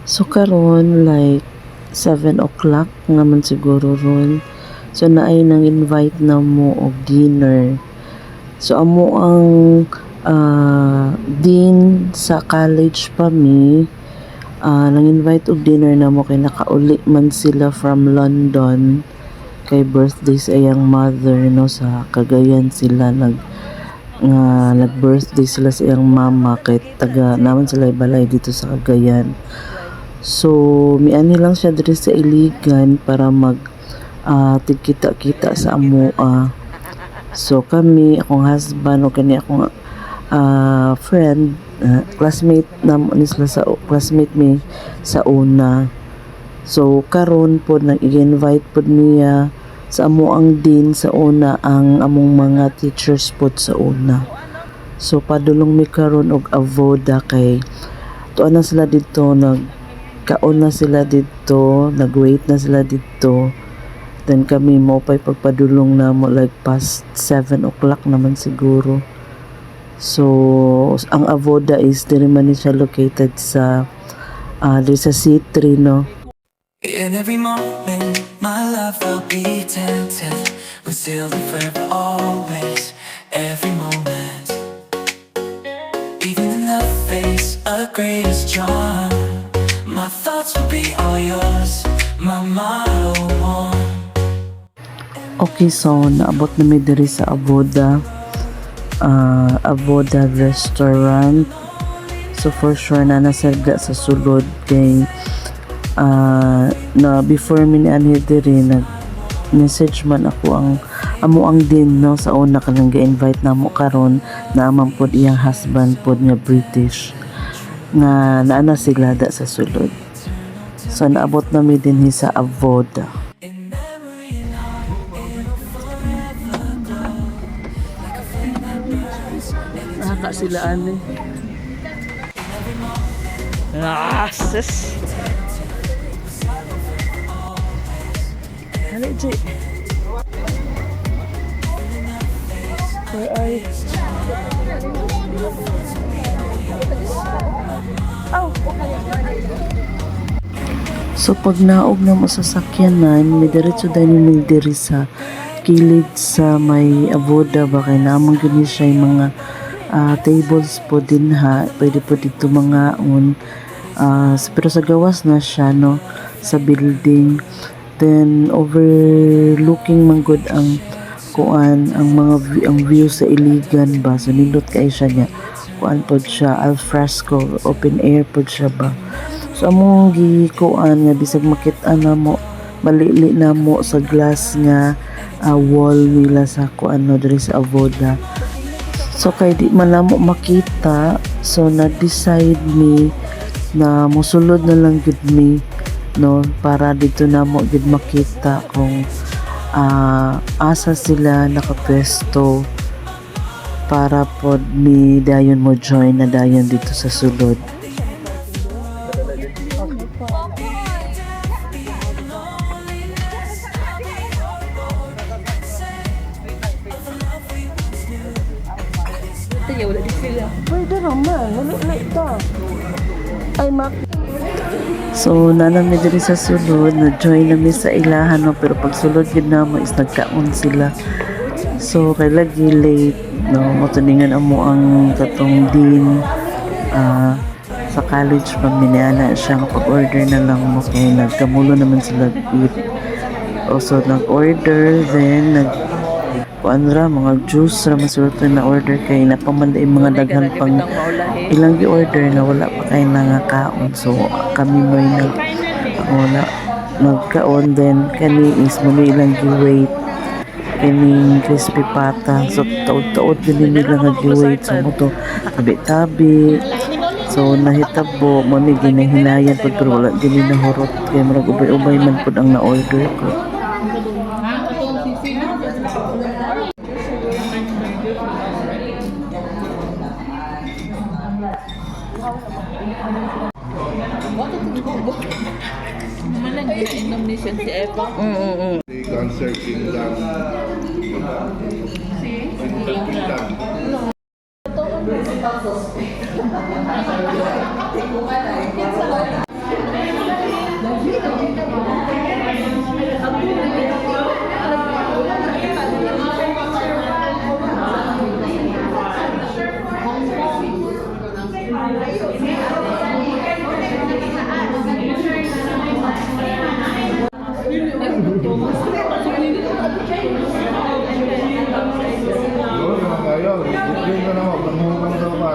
So karon like 7 o'clock naman siguro ron. So naay nang invite na mo og dinner. So amo ang dean sa college pa mi, nang invite og dinner na mo kay nakauli man sila from London kay birthday sa iyang mother no, sa Cagayan sila nag-birthday sila sa iyang mama kay taga naman sila balay dito sa Cagayan. So miani lang siya diri sa Iligan para mag tigkita-kita sa amoa. So kami, akong husband o kani akong friend, classmate na ni sila sa classmate mi sa una. So karon po nag-invite po niya sa amo ang din sa una ang among mga teachers po sa una. So padulong mi karon og avoda kay tuan na sila dito, nagkaon na sila dito, nag-wait na sila dito. Then kami mo pa'y pagpadulong na mo like past 7 o'clock naman siguro. So ang avoda is diri man siya located sa diri sa C3 no. In every moment, my love will be tempted. We're still forever, always, every moment. Even in the face of greatest charm, my thoughts will be all yours, my motto one. Okay, so naabot na mi diri sa Avoda. Avoda restaurant. So for sure na naserga sa sulod kay na before mi ni anhi diri nag message man ako ang amo ang din no sa una kanang ga-invite namo karon na amang pod iyang husband pod nga British nga naana sila da sa sulod. So naabot na mi dinhi sa Avoda. Naka sila ani. Sis. Ano ito? Where are you? Oh. So pag naog na mo sa sakyanan, may diretso dahil may diri sa kilid sa may Avoda ba kay namang gani siya yung mga tables po din ha. Pwede po dito mga pero sa gawas na siya no sa building. Then overlooking man good ang kuan ang mga ang view sa Iligan ba, so nindot kay siya niya kuan pod siya al fresco, open air pod siya ba. So among gikuan nga bisag makit-an na mo malili na mo sa glass nga wall nila sa kuan no diri sa Avoda. So kay di man namo makita, so na-decide mi na mosulod na lang gid mi no para dito na mo gid makita kung asa sila nakapwesto para pod mi dayon mo join na dayon dito sa sulod. Pwede naman, ulit ta. Ay So nanami diri sa sulod, na-join nami sa ilahan no, pero pag sulod gid namo is nagkaon sila. So kay lagi late no, motuningan amo ang katong din sa college paminiana siya pag-order na lang mo kay nagkamulo naman sila eat. Also nag-order then kuanra mga juice ra masulto na order kay napamanday mga daghan pang ilang gi-order na wala pa kay nangakaon. So kami mo'y nagkaon then kani is mo ilang gi-wait kining crispy pata. So taod-taod din nila nga gi-wait so mo to tabi-tabi. So nahitabo mo ni ginahinayan pud pero wala gini nahurot kay murag ubay-ubay man pud ang na-order ko. Malang na Indonesian si Eva. Concert Kingdom. Yun, ngayon. Yun na naman. Pagmuhukang daw ka.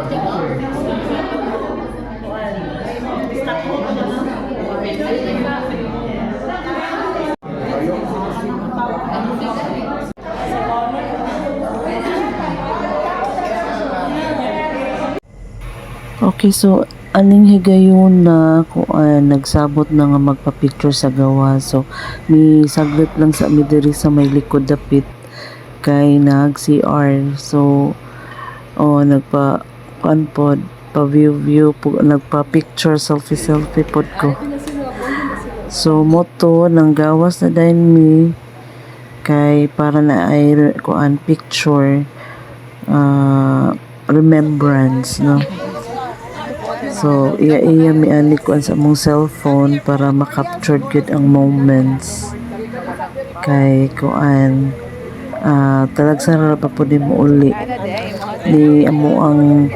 Okay, so aning higayon na kuan nagsabot na nga magpa-picture sa gawa. So mi saglit lang sa mi diri sa may likod dapit kay nag CR. So nagpa kuan pod pa view po nagpa-picture selfie pod ko. So moto nang gawas na dayon mi kay para na ay kuan picture remembrance no. So, iya mi ani kuan sa mong cellphone para makapture gud ang moments. Kay kuan talag sa ra pa pud mo uli ni amo ang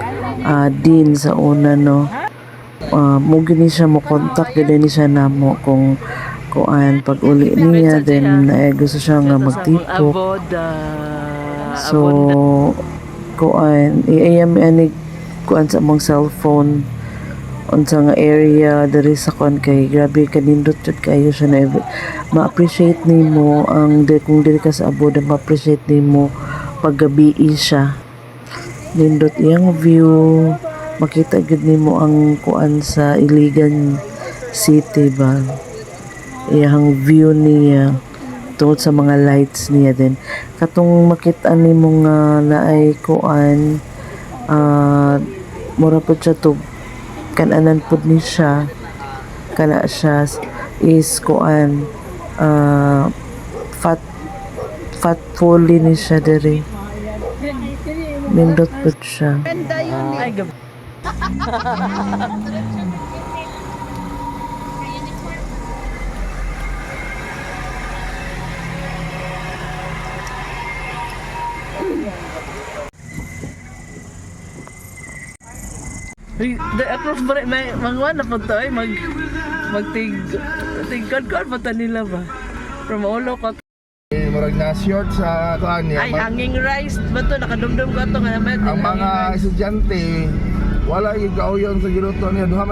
din sa una no. Mo gini siya mo contact gud ni siya namo kung kuan pag uli niya then gusto siya nga magtipok. So, kuan iya mi ani kuan sa mong cellphone unsa nga area diri sa kon kay grabe kanindot jud kayo siya na ma-appreciate nimo ang kung diri ka sa abroad ma-appreciate nimo paggabi siya nindot iyang view makita gud nimo ang kuan sa Iligan City ba iyang view niya tungod sa mga lights niya din katong makita nimo nga naay kuan mura po siya to kananan po ni siya kana siya is kuan fat fully ni siya diri nindot po siya Across ba rin, may mga na po to ay magtigkod ko pa nila ba? From ulo ko. Murag na short sa kuan niya. Ay, hanging rice ba to? Nakadumdum ko to nga naman. Ang mga estudyante wala igaw yon sa giluto niya. Duha